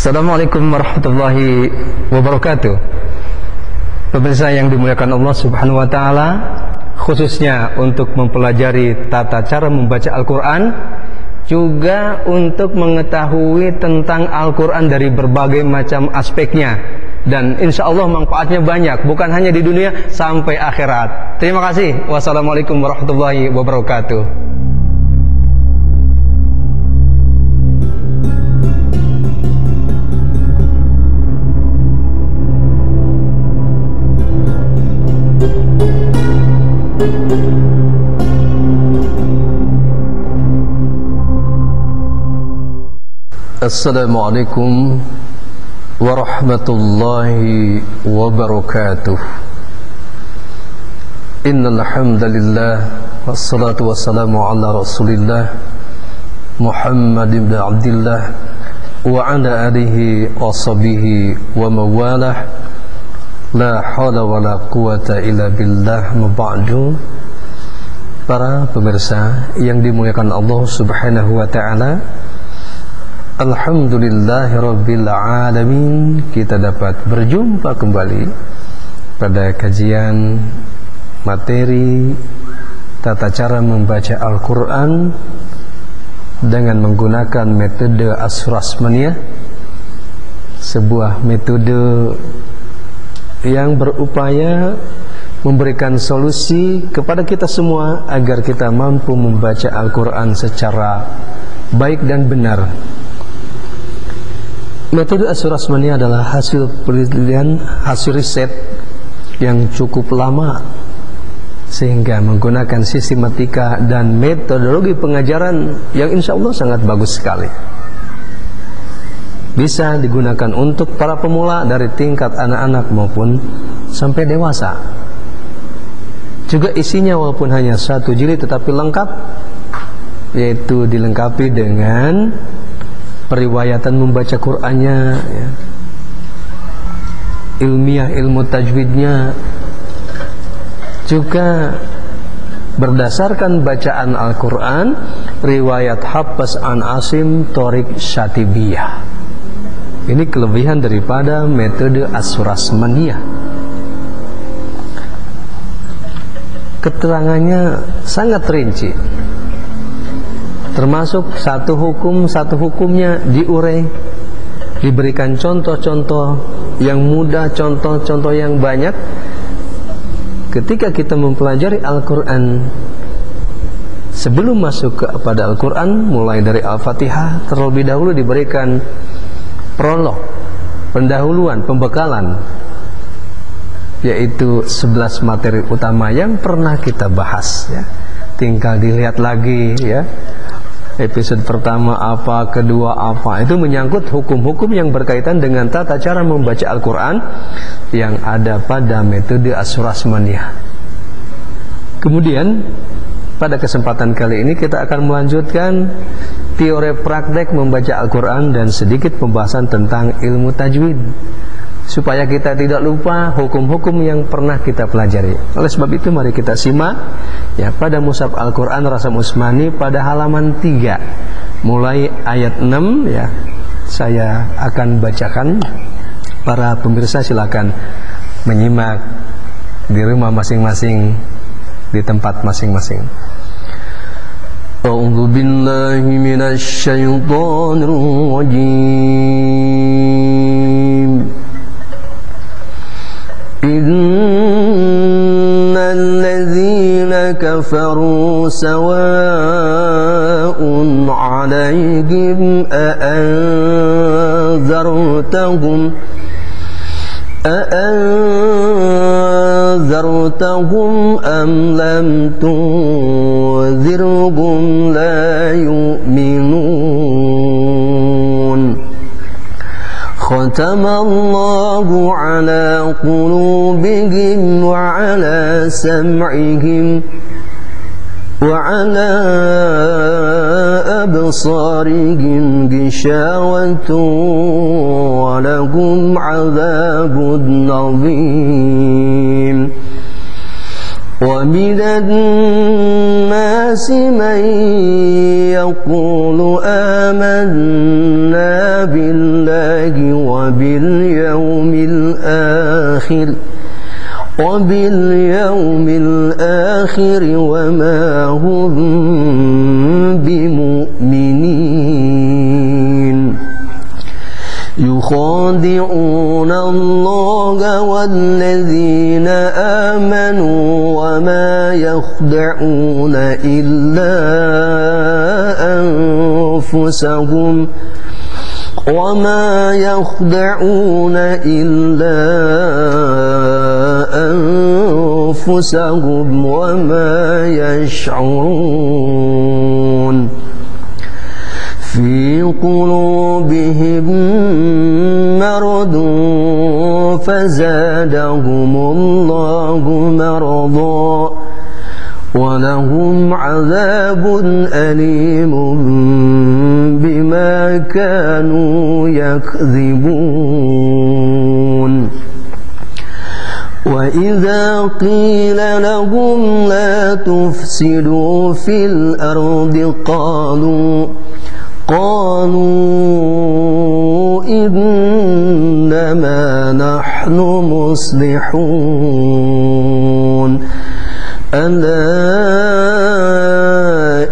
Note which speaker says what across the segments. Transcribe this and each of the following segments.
Speaker 1: Assalamualaikum warahmatullahi wabarakatuh. Pemirsa yang dimuliakan Allah Subhanahu wa taala, khususnya untuk mempelajari tata cara membaca Al-Qur'an, juga untuk mengetahui tentang Al-Qur'an dari berbagai macam aspeknya, dan insya Allah manfaatnya banyak, bukan hanya di dunia sampai akhirat. Terima kasih. Wassalamualaikum warahmatullahi wabarakatuh. Assalamualaikum warahmatullahi wabarakatuh. Innal hamdalillah wassalatu wassalamu ala Rasulillah Muhammad ibn Abdillah wa ala alihi wa sahbihi wa mawalah. La haula wa la quwata illa billah. Maba'du. Para pemirsa yang dimuliakan Allah Subhanahu wa taala, alhamdulillahirabbil alamin, kita dapat berjumpa kembali pada kajian materi tata cara membaca Al-Qur'an dengan menggunakan metode As-Surasmaniyah, sebuah metode yang berupaya memberikan solusi kepada kita semua agar kita mampu membaca Al-Qur'an secara baik dan benar. Metode As-Surasmaniyah adalah hasil penelitian, hasil riset yang cukup lama, sehingga menggunakan sistematika dan metodologi pengajaran yang insya Allah sangat bagus sekali. Bisa digunakan untuk para pemula dari tingkat anak-anak maupun sampai dewasa. Juga isinya walaupun hanya 1 jilid tetapi lengkap, yaitu dilengkapi dengan periwayatan membaca Qur'annya, ya, ilmiah ilmu tajwidnya, juga berdasarkan bacaan Al-Quran, riwayat Hafs an Asim, Thoriq Syatibiyah. Ini kelebihan daripada metode As-Surasmaniyah. Keterangannya sangat rinci, termasuk satu hukumnya diurai, diberikan contoh-contoh yang mudah, contoh-contoh yang banyak. Ketika kita mempelajari Al-Quran, sebelum masuk kepada Al-Quran, mulai dari Al-Fatihah terlebih dahulu diberikan prolog, pendahuluan, pembekalan, yaitu 11 materi utama yang pernah kita bahas, ya. Tinggal dilihat lagi, ya, episode pertama apa, kedua apa. Itu menyangkut hukum-hukum yang berkaitan dengan tata cara membaca Al-Quran yang ada pada metode As-Surasmaniyah. Kemudian pada kesempatan kali ini kita akan melanjutkan teori praktek membaca Al-Quran dan sedikit pembahasan tentang ilmu tajwid, supaya kita tidak lupa hukum-hukum yang pernah kita pelajari. Oleh sebab itu mari kita simak, ya, pada Mushaf Al-Quran Rasam Utsmani pada halaman 3 mulai ayat 6, ya. Saya akan bacakan, para pemirsa silakan menyimak di rumah masing-masing, di tempat masing-masing. A'udzu billahi minasy syaithanir rajim. Innal ladzina kafaru sawa'un 'alaihim أأنذرتهم أم لم تنذرهم لا يؤمنون ختم الله على قلوبهم وعلى سمعهم وعلى أبصارهم غشاوة ولهم عذاب عظيم ومن الناس الناس من يقول آمنا بالله وباليوم الآخر وما هم بمؤمنين يخادعون الله والذين آمنوا وما يخدعون إلا أنفسهم وما يشعرون في قلوبهم مرض فزادهم الله مرضا ولهم عذاب أليم بما كانوا يكذبون وإذا قيل لهم لا تفسدوا في الأرض قالوا إنما نحن مصلحون ألا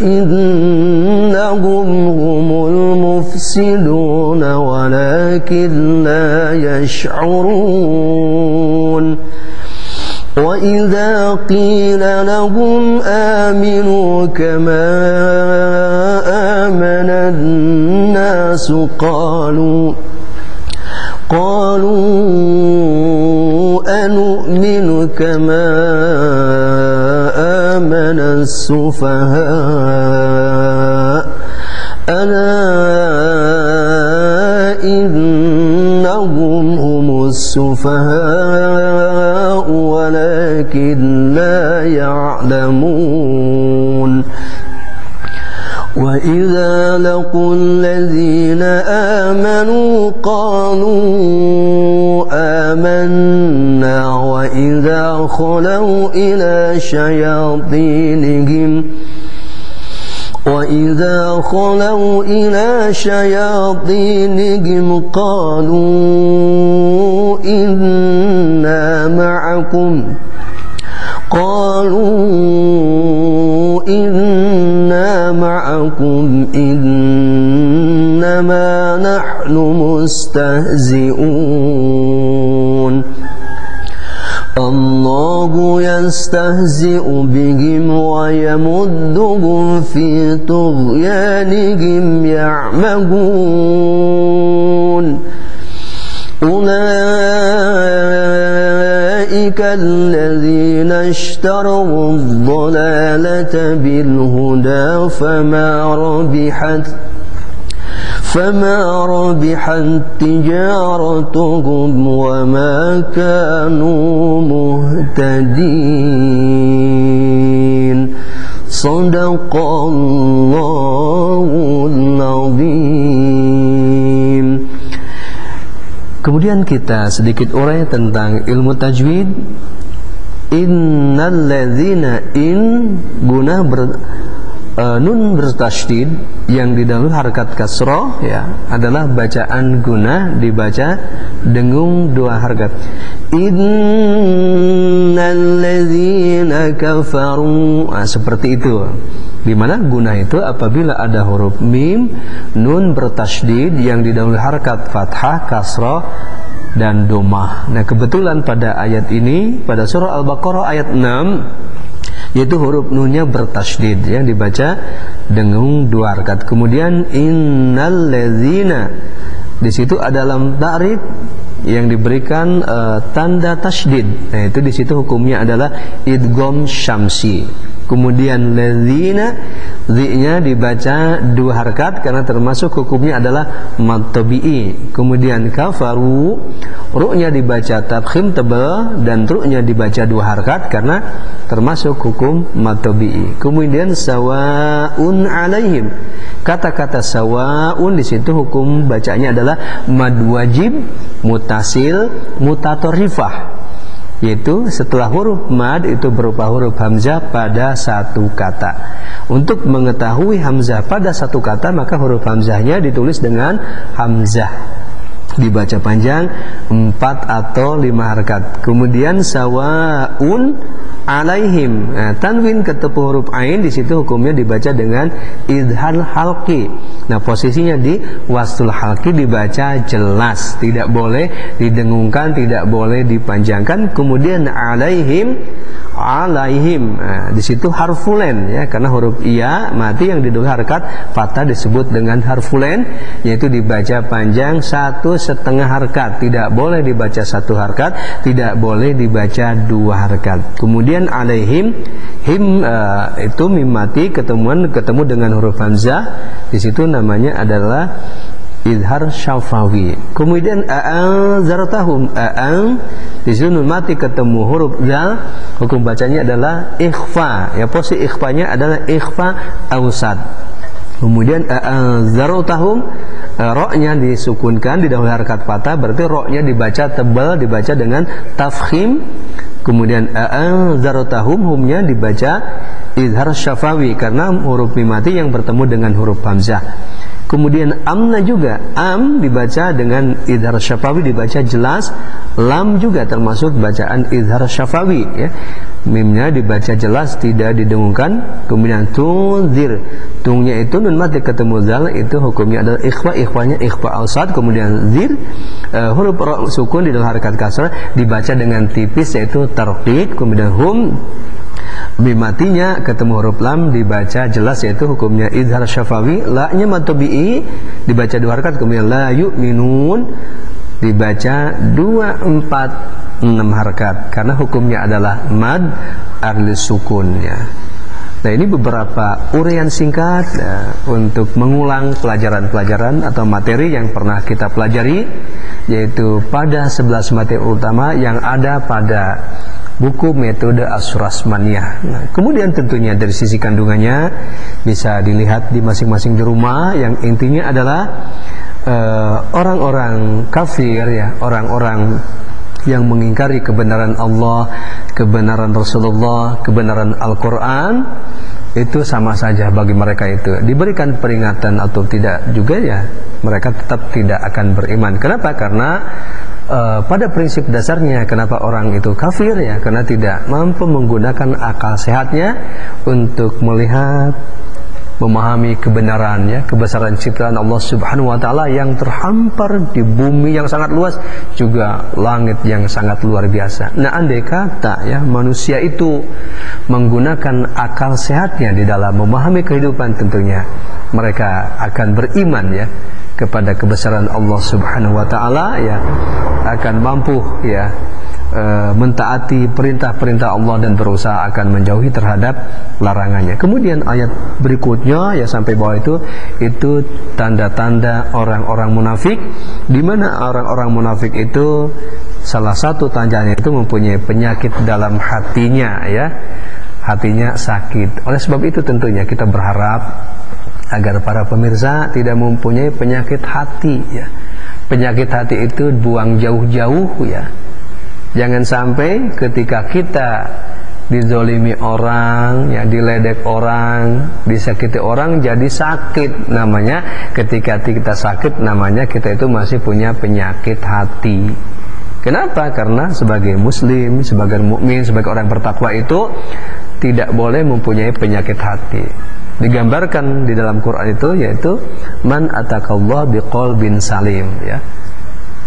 Speaker 1: إنهم هم المفسدون ولكن لا يشعرون وإذا قيل لهم آمنوا كما آمن الناس قالوا أنؤمن كما آمن السفهاء ألا إنهم هم السفهاء ولكن لا يعلمون وإذا لقوا الذين آمنوا قالوا آمنا وإذا خلوا إلى شياطينهم قالوا إنا معكم إنما نحن مستهزئون الله يستهزئ بهم ويمدهم في طغيانهم يعمهون أولئك الذين اشتروا الضلالة بالهدى فما ربحت تجارتهم وما كانوا مهتدين صدق الله العظيم. Kemudian kita sedikit urai tentang ilmu tajwid. Innalladzina guna nun bertasydid yang didahului harakat kasroh ya adalah bacaan guna dibaca dengung dua harakat. Innalladzina kafaru, seperti itu. Di mana guna itu apabila ada huruf mim nun bertasydid yang didahului harakat fathah, kasroh dan domah. Nah, kebetulan pada ayat ini pada surah Al-Baqarah ayat 6 yaitu huruf nunnya bertasydid yang dibaca dengung dua harakat. Kemudian innalladzina di situ ada lam ta'rif yang diberikan tanda tasydid. Nah, itu di situ hukumnya adalah idgham syamsi. Kemudian ladzina zi-nya dibaca dua harakat karena termasuk hukumnya adalah mad tabi'i. Kemudian kafaru ru-nya dibaca tafkhim tebal dan ru-nya dibaca dua harakat karena termasuk hukum mad tabi'i. Kemudian sawaun alaihim. Kata-kata sawaun di situ hukum bacanya adalah mad wajib, mutasil, mutatorifah. Yaitu setelah huruf mad itu berupa huruf hamzah pada satu kata. Untuk mengetahui hamzah pada satu kata, maka huruf hamzahnya ditulis dengan hamzah, dibaca panjang 4 atau 5 harakat. Kemudian sawaun alaihim, tanwin ketemu huruf ain, di situ hukumnya dibaca dengan idhar halqi. Nah, posisinya di wastul halqi, dibaca jelas, tidak boleh didengungkan, tidak boleh dipanjangkan. Kemudian alaihim, di situ harfulen, ya, karena huruf iya mati yang didahului harakat fathah disebut dengan harfulen, yaitu dibaca panjang 1,5 harakat, tidak boleh dibaca 1 harakat, tidak boleh dibaca 2 harakat. Kemudian alaihim, itu mim mati ketemu dengan huruf hamzah, di situ namanya adalah idhar syafawi. Kemudian a'anzartahum, di situ nun mati ketemu huruf zal, hukum bacanya adalah ikhfa, ya, posisi ikhfanya adalah ikhfa awsat. Kemudian a'anzartahum, ro-nya disukunkan didahului harakat fathah, berarti ro-nya dibaca tebal, dibaca dengan tafkhim. Kemudian a'anzartahum, humnya dibaca idhar syafawi karena huruf mim mati yang bertemu dengan huruf hamzah. Kemudian amna juga, am dibaca dengan idhar syafawi, dibaca jelas. Lam juga termasuk bacaan idhar syafawi, ya. Mimnya dibaca jelas, tidak didengungkan. Kemudian tunzir, tungnya itu nun mati ketemu zal, itu hukumnya adalah ikhfa, ikhfanya ikhfa awsat. Kemudian zir, huruf ro sukun di dalam harakat kasrah dibaca dengan tipis, yaitu tarqiq. Kemudian hum, mim matinya ketemu huruf lam, dibaca jelas, yaitu hukumnya idhar syafawi. La-nya matobi'i dibaca 2 harakat. Kemudian la yu'minun dibaca 2, 4, 6 harakat karena hukumnya adalah mad arli sukun, ya. Nah, ini beberapa uraian singkat untuk mengulang pelajaran-pelajaran atau materi yang pernah kita pelajari, yaitu pada 11 materi utama yang ada pada buku metode As-Surasmaniyah. Nah, kemudian tentunya dari sisi kandungannya bisa dilihat di masing-masing di rumah, yang intinya adalah orang-orang kafir, ya, orang-orang yang mengingkari kebenaran Allah, kebenaran Rasulullah, kebenaran Al-Quran, itu sama saja bagi mereka. Itu diberikan peringatan atau tidak juga, ya, mereka tetap tidak akan beriman. Kenapa? Karena pada prinsip dasarnya kenapa orang itu kafir, ya, karena tidak mampu menggunakan akal sehatnya untuk melihat, memahami kebenaran, ya, kebesaran ciptaan Allah Subhanahu wa taala yang terhampar di bumi yang sangat luas, juga langit yang sangat luar biasa. Nah, andai kata, ya, manusia itu menggunakan akal sehatnya di dalam memahami kehidupan, tentunya mereka akan beriman, ya, kepada kebesaran Allah Subhanahu wa taala, ya, akan mampu, ya, mentaati perintah-perintah Allah dan berusaha akan menjauhi terhadap larangannya. Kemudian ayat berikutnya, ya, sampai bawah itu tanda-tanda orang-orang munafik, di mana orang-orang munafik itu salah satu tandanya itu mempunyai penyakit dalam hatinya, ya, hatinya sakit. Oleh sebab itu tentunya kita berharap agar para pemirsa tidak mempunyai penyakit hati, ya. Penyakit hati itu buang jauh-jauh, ya. Jangan sampai ketika kita dizolimi orang, ya, diledek orang, disakiti orang jadi sakit. Namanya ketika kita sakit, namanya kita itu masih punya penyakit hati. Kenapa? Karena sebagai muslim, sebagai mukmin, sebagai orang bertakwa itu tidak boleh mempunyai penyakit hati. Digambarkan di dalam Quran itu, yaitu man atakallah biqalbin salim, ya.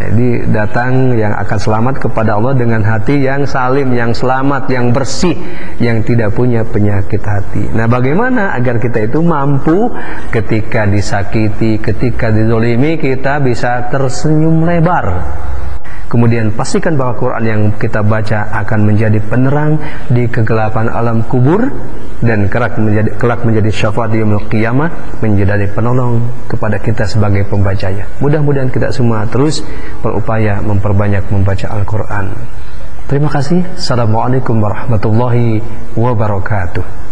Speaker 1: Jadi datang yang akan selamat kepada Allah dengan hati yang salim, yang selamat, yang bersih, yang tidak punya penyakit hati. Nah, bagaimana agar kita itu mampu ketika disakiti, ketika dizolimi, kita bisa tersenyum lebar. Kemudian pastikan bahwa Quran yang kita baca akan menjadi penerang di kegelapan alam kubur, dan kelak menjadi syafaat di yaumil qiyamah, menjadi penolong kepada kita sebagai pembacanya. Mudah-mudahan kita semua terus berupaya memperbanyak membaca Al-Quran. Terima kasih. Assalamualaikum warahmatullahi wabarakatuh.